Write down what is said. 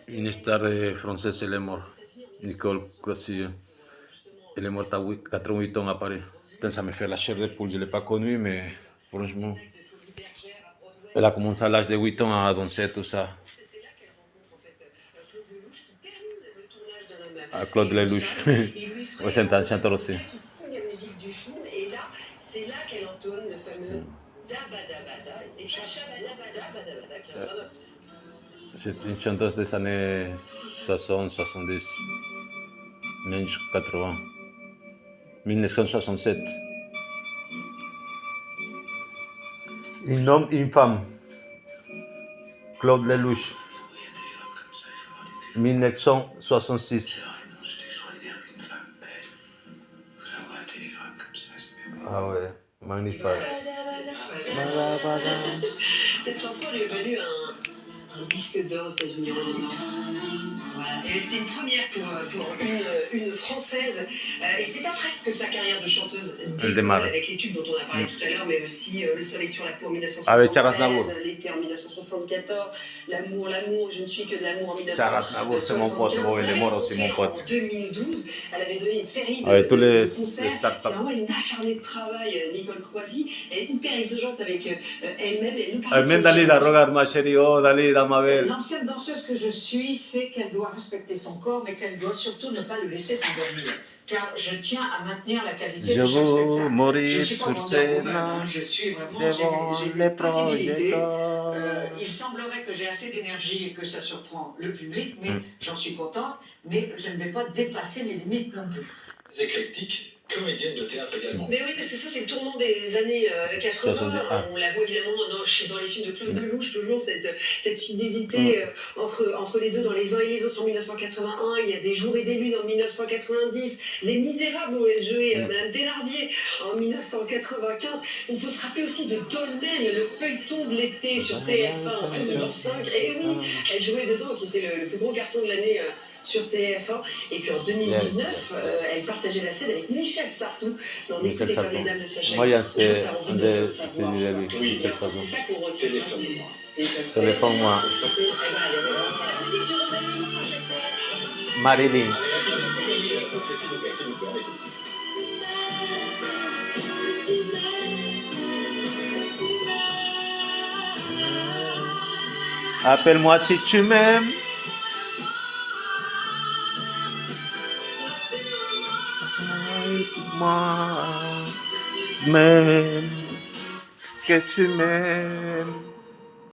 Une star française, elle est morte. Nicole Crossillo. Elle est morte à 88 ans à Paris. Putain, ça me fait la chair de poule. Je ne l'ai pas connue, mais franchement, elle a commencé à l'âge de 8 ans à danser, tout ça. À Claude Lelouch. Ouais, c'est un chanteur aussi. C'est une chanteuse des années 60, 70, même 80. 1967. Un homme, une femme. Claude Lelouch. 1966. Ah ouais, magnifique. Cette chanson lui est venue un disque d'or aux États-Unis. Voilà. Et c'était une première pour une Française. Et c'est après que sa carrière de chanteuse démarre avec les tubes dont on a parlé tout à l'heure, mais aussi Le Soleil sur la peau en 1973, L'été en 1974, L'amour, je ne suis que de l'amour en 1975. C'est mon pote, bon, il est mort aussi, mon pote. En 2012, elle avait donné une série de concerts. C'est vraiment une acharnée de travail, Nicole Croisy. Elle est hyper exigeante avec elle-même. Elle nous parle. Même Dalida, regarde ma chérie, oh Dalida, ma belle. L'ancienne danseuse que je suis sait qu'elle doit respecter son corps, mais qu'elle doit surtout ne pas le laisser s'endormir. Car je tiens à maintenir la qualité de chaque spectacle. Mourir Je suis pas sur scène, je suis vraiment, devant j'ai les une possibilité. projecteurs. Il semblerait que j'ai assez d'énergie et que ça surprend le public, mais j'en suis contente, mais je ne vais pas dépasser mes limites non plus. Éclectique, comédienne de théâtre également. Mais oui, parce que ça, c'est le tournant des années 80. On la voit évidemment dans les films de Claude Lelouch, toujours cette fidélité entre les deux, dans Les uns et les autres en 1981. Il y a Des jours et des lunes en 1990. Les Misérables, où elle jouait Madame Thénardier en 1995. Il faut se rappeler aussi de Dolmen, le feuilleton de l'été sur TF1 en 2005. Et oui, elle jouait dedans, qui était le plus gros carton de l'année sur TF1. Et puis en 2019, elle partageait la scène avec Michel Sardou dans Des Coups comme les dames de Sacha. Moi, c'est un des Michel Sardou. Téléphone-moi. Marilyn. Appelle-moi si tu m'aimes. Moi, même que tu m'aimes.